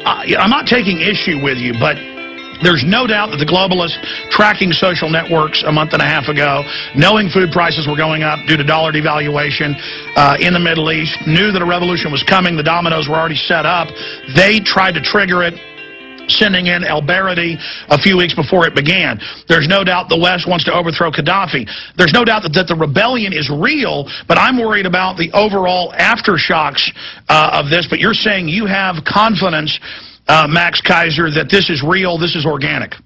I'm not taking issue with you, but there's no doubt that the globalists tracking social networks a month and a half ago, knowing food prices were going up due to dollar devaluation in the Middle East, knew that a revolution was coming. The dominoes were already set up. They tried to trigger it, sending in al-Baradi a few weeks before it began. There's no doubt the West wants to overthrow Gaddafi. There's no doubt that the rebellion is real, but I'm worried about the overall aftershocks of this. But you're saying you have confidence, Max Keiser, that this is real, this is organic.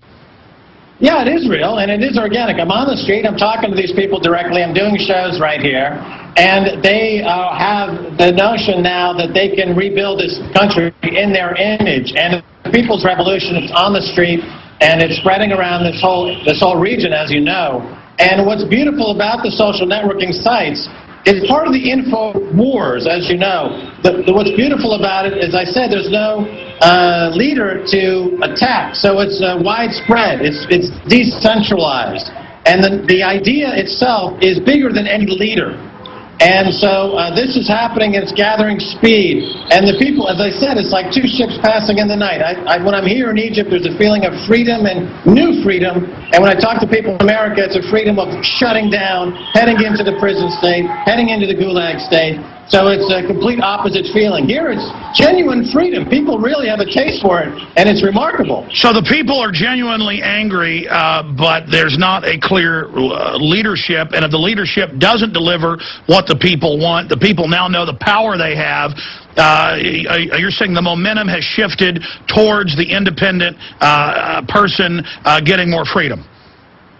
Yeah, it is real, and it is organic. I'm on the street, I'm talking to these people directly, I'm doing shows right here, and they have the notion now that they can rebuild this country in their image. And the People's Revolution is on the street, and it's spreading around this whole region, as you know. And what's beautiful about the social networking sites is part of the info wars, as you know. What's beautiful about it, as I said, there's no leader to attack, so it's widespread, it's decentralized, and the idea itself is bigger than any leader. And so this is happening, it's gathering speed. And the people, as I said, it's like two ships passing in the night. When I'm here in Egypt, there's a feeling of freedom and new freedom. And when I talk to people in America, it's a freedom of shutting down, heading into the prison state, heading into the gulag state. So it's a complete opposite feeling. Here it's genuine freedom. People really have a taste for it, and it's remarkable. So the people are genuinely angry, but there's not a clear leadership, and if the leadership doesn't deliver what the people want, the people now know the power they have. You're saying the momentum has shifted towards the independent person getting more freedom.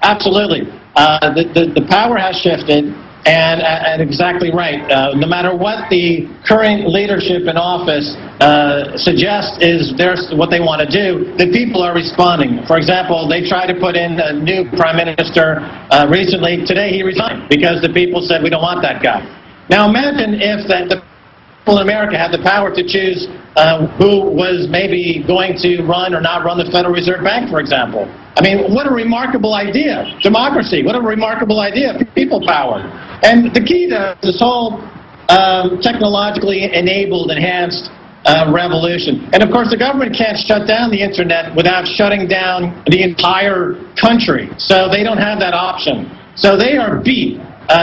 Absolutely. The power has shifted. And exactly right. No matter what the current leadership in office suggests is what they want to do, the people are responding. For example, they tried to put in a new prime minister recently. Today he resigned because the people said, we don't want that guy. Now imagine if the people in America had the power to choose who was maybe going to run or not run the Federal Reserve Bank, for example. I mean, what a remarkable idea. Democracy, what a remarkable idea. People power. And the key to this whole technologically enabled, enhanced revolution. And of course, the government can't shut down the internet without shutting down the entire country. So they don't have that option. So they are beat.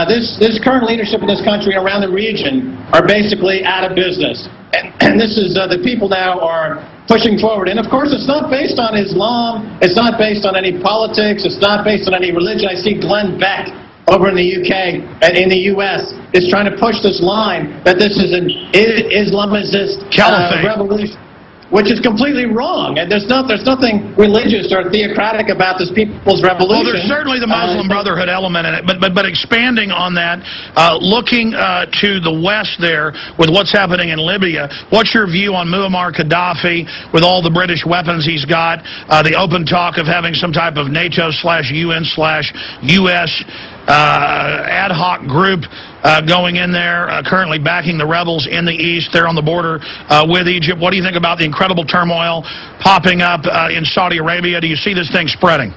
This current leadership in this country around the region are basically out of business. And this is, the people now are pushing forward. And of course, it's not based on Islam, it's not based on any politics, it's not based on any religion. I see Glenn Beck over in the UK and in the US is trying to push this line that this is an Islamist revolution, which is completely wrong. And there's nothing religious or theocratic about this People's Revolution. Well, there's certainly the Muslim Brotherhood element in it, but expanding on that, looking to the West there with what's happening in Libya, what's your view on Muammar Gaddafi with all the British weapons he's got, the open talk of having some type of NATO/UN/US ad hoc group going in there, currently backing the rebels in the east. They're on the border with Egypt. What do you think about the incredible turmoil popping up in Saudi Arabia? Do you see this thing spreading?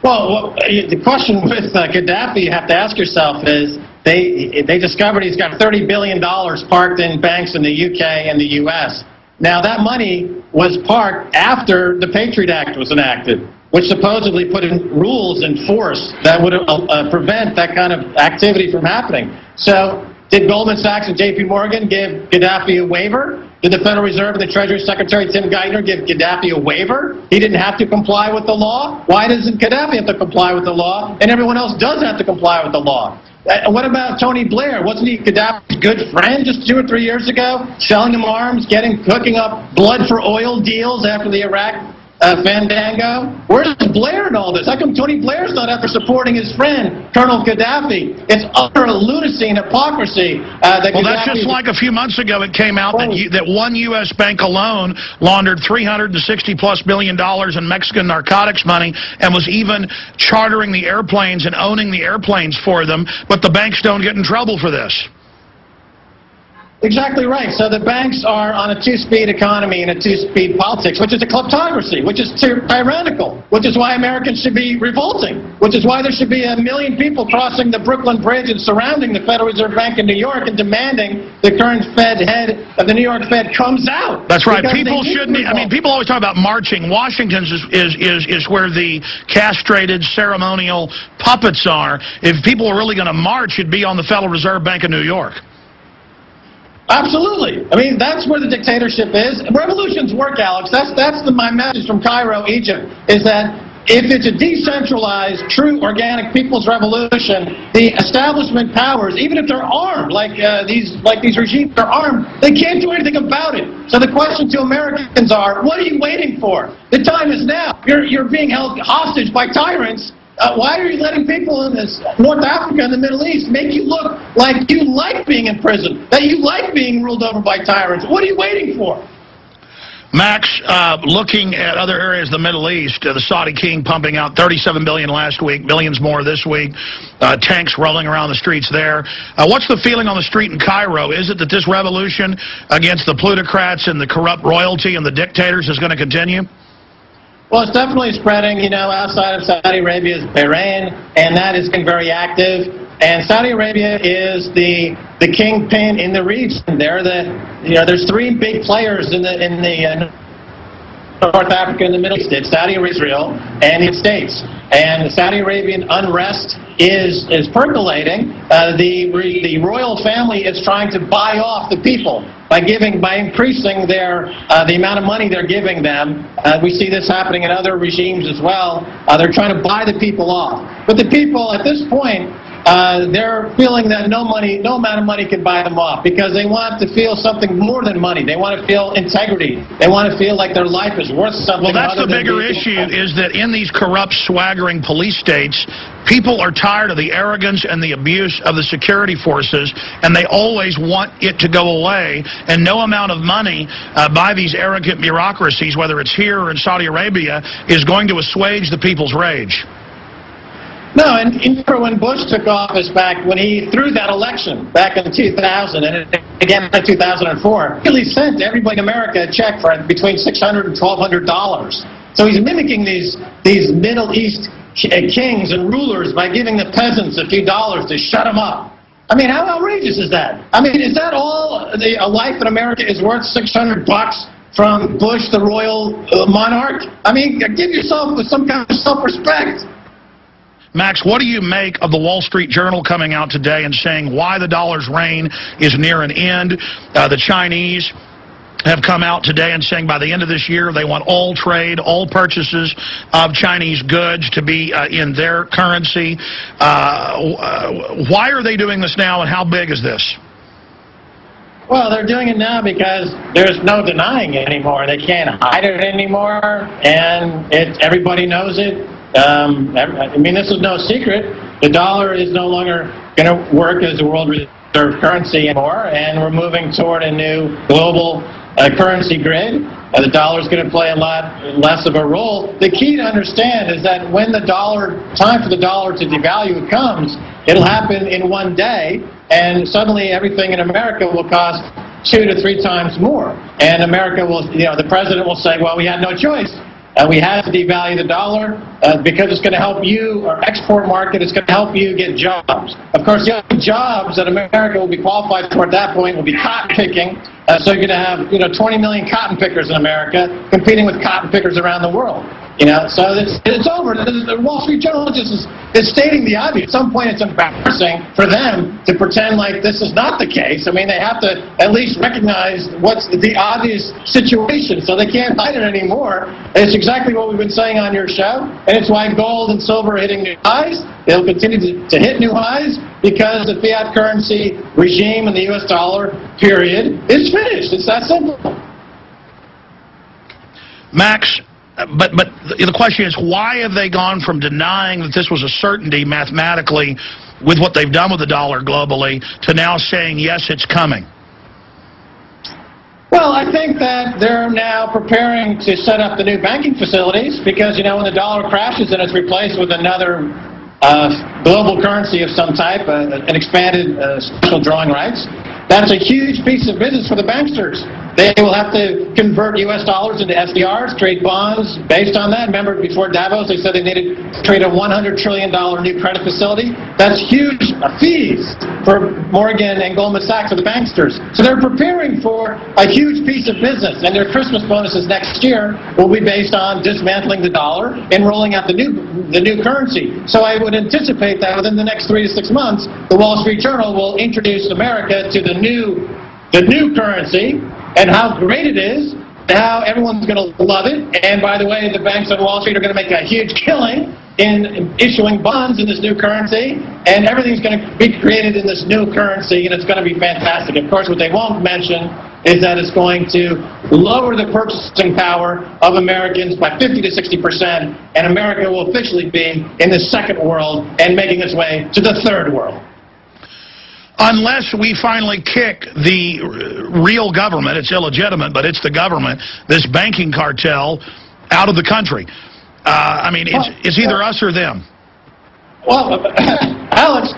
Well, the question with Gaddafi you have to ask yourself is, they discovered he's got $30 billion parked in banks in the UK and the US. Now, that money was parked after the Patriot Act was enacted, which supposedly put in rules in force that would prevent that kind of activity from happening. So did Goldman Sachs and JP Morgan give Gaddafi a waiver? Did the Federal Reserve and the Treasury Secretary Tim Geithner give Gaddafi a waiver? He didn't have to comply with the law? Why doesn't Gaddafi have to comply with the law and everyone else does have to comply with the law? What about Tony Blair? Wasn't he Gaddafi's good friend just 2 or 3 years ago? Selling him arms, hooking up blood for oil deals after the Iraq Fandango? Where's Blair in all this? How come Tony Blair's not after supporting his friend, Colonel Gaddafi? It's utter lunacy and hypocrisy. Well, that's just like a few months ago it came out that one U.S. bank alone laundered $360+ billion in Mexican narcotics money and was even chartering the airplanes and owning the airplanes for them, but the banks don't get in trouble for this. Exactly right. So the banks are on a two-speed economy and a two-speed politics, which is a kleptocracy, which is tyrannical, which is why Americans should be revolting, which is why there should be 1 million people crossing the Brooklyn Bridge and surrounding the Federal Reserve Bank in New York and demanding the current Fed head of the New York Fed comes out. That's right. People shouldn't. I mean, people always talk about marching. Washington's is where the castrated ceremonial puppets are. If people were really going to march, it'd be on the Federal Reserve Bank of New York. Absolutely. I mean, that's where the dictatorship is. Revolutions work, Alex. That's my message from Cairo, Egypt, is that if it's a decentralized, true, organic people's revolution, the establishment powers, even if they're armed, like these regimes are armed, they can't do anything about it. So the question to Americans are, what are you waiting for? The time is now. You're being held hostage by tyrants. Why are you letting people in North Africa and the Middle East make you look like you like being in prison, that you like being ruled over by tyrants? What are you waiting for? Max, looking at other areas of the Middle East, the Saudi king pumping out $37 billion last week, millions more this week, tanks rolling around the streets there. What's the feeling on the street in Cairo? Is it that this revolution against the plutocrats and the corrupt royalty and the dictators is going to continue? Well, it's definitely spreading, outside of Saudi Arabia is Bahrain, and that has been very active. And Saudi Arabia is the kingpin in the region. There's 3 big players in the North Africa and the Middle East. It's Saudi Arabia, Israel, and the United States. And the Saudi Arabian unrest is percolating. The royal family is trying to buy off the people by increasing the amount of money they're giving them. We see this happening in other regimes as well. They're trying to buy the people off. But the people at this point, they're feeling that no amount of money can buy them off, because they want to feel something more than money. They want to feel integrity. They want to feel like their life is worth something. Well, that's the bigger issue, is that in these corrupt, swaggering police states, people are tired of the arrogance and the abuse of the security forces, and they always want it to go away. And no amount of money by these arrogant bureaucracies, whether it's here or in Saudi Arabia, is going to assuage the people's rage. No, and when Bush took office when he threw that election back in 2000 and again in 2004, he sent everybody in America a check for between $600 and $1,200. So he's mimicking these Middle East kings and rulers by giving the peasants a few dollars to shut them up. I mean, how outrageous is that? I mean, is that all a life in America is worth $600 from Bush, the royal monarch? I mean, give yourself some kind of self-respect. Max, what do you make of the Wall Street Journal coming out today and saying why the dollar's reign is near an end? The Chinese have come out today and saying by the end of this year they want all trade, all purchases of Chinese goods to be in their currency. Why are they doing this now, and how big is this? Well, they're doing it now because there's no denying it anymore. They can't hide it anymore, and everybody knows it. I mean, this is no secret. The dollar is no longer going to work as a world reserve currency anymore, and we're moving toward a new global currency grid. The dollar is going to play a lot less of a role. The key to understand is that when time for the dollar to devalue comes, it'll happen in one day, and suddenly everything in America will cost 2 to 3 times more. And America will, the president will say, well, we had no choice. We had to devalue the dollar because it's going to help you, our export market, it's going to help you get jobs. Of course, the only jobs that America will be qualified for at that point will be cotton picking. So you're going to have 20 million cotton pickers in America competing with cotton pickers around the world. So it's over. The Wall Street Journal is stating the obvious. At some point, it's embarrassing for them to pretend like this is not the case. I mean, they have to at least recognize what's the obvious situation, so they can't hide it anymore. And it's exactly what we've been saying on your show, and it's why gold and silver are hitting new highs. They'll continue to hit new highs because the fiat currency regime and the U.S. dollar, period, is finished. It's that simple. Max, but the question is, why have they gone from denying that this was a certainty mathematically with what they've done with the dollar globally to now saying, yes, it's coming? Well, I think that they're now preparing to set up the new banking facilities because, when the dollar crashes and it's replaced with another global currency of some type, an expanded special drawing rights, That's a huge piece of business for the banksters. They will have to convert U.S. dollars into SDRs, trade bonds based on that. Remember, before Davos, they said they needed to trade a $100 trillion new credit facility. That's huge fees for Morgan and Goldman Sachs for the banksters. So they're preparing for a huge piece of business, and their Christmas bonuses next year will be based on dismantling the dollar and rolling out the new currency. So I would anticipate that within the next 3 to 6 months, the Wall Street Journal will introduce America to the new currency, and how great it is, how everyone's going to love it. And by the way, the banks on Wall Street are going to make a huge killing in issuing bonds in this new currency, and everything's going to be created in this new currency, and it's going to be fantastic. Of course, what they won't mention is that it's going to lower the purchasing power of Americans by 50 to 60%, and America will officially be in the second world and making its way to the third world. Unless we finally kick the real government, it's illegitimate, but it's the government, this banking cartel, out of the country. I mean, it's either us or them. Well, Alex,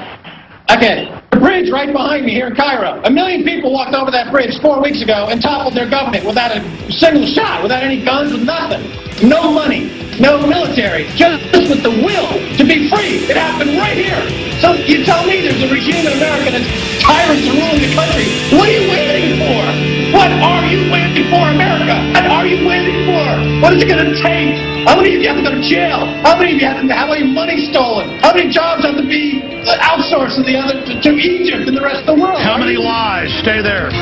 okay, the bridge right behind me here in Cairo. 1 million people walked over that bridge 4 weeks ago and toppled their government without a single shot, without any guns, with nothing. No money, no military, just with the will to be free. It happened right here. So you tell me there's a regime in America that's tyrants are ruling the country. What are you waiting for? What are you waiting for, America? And are you waiting for? What is it going to take? How many of you have to go to jail? How many of you have to have your money stolen? How many jobs have to be outsourced to Egypt and the rest of the world? How many lies? Stay there.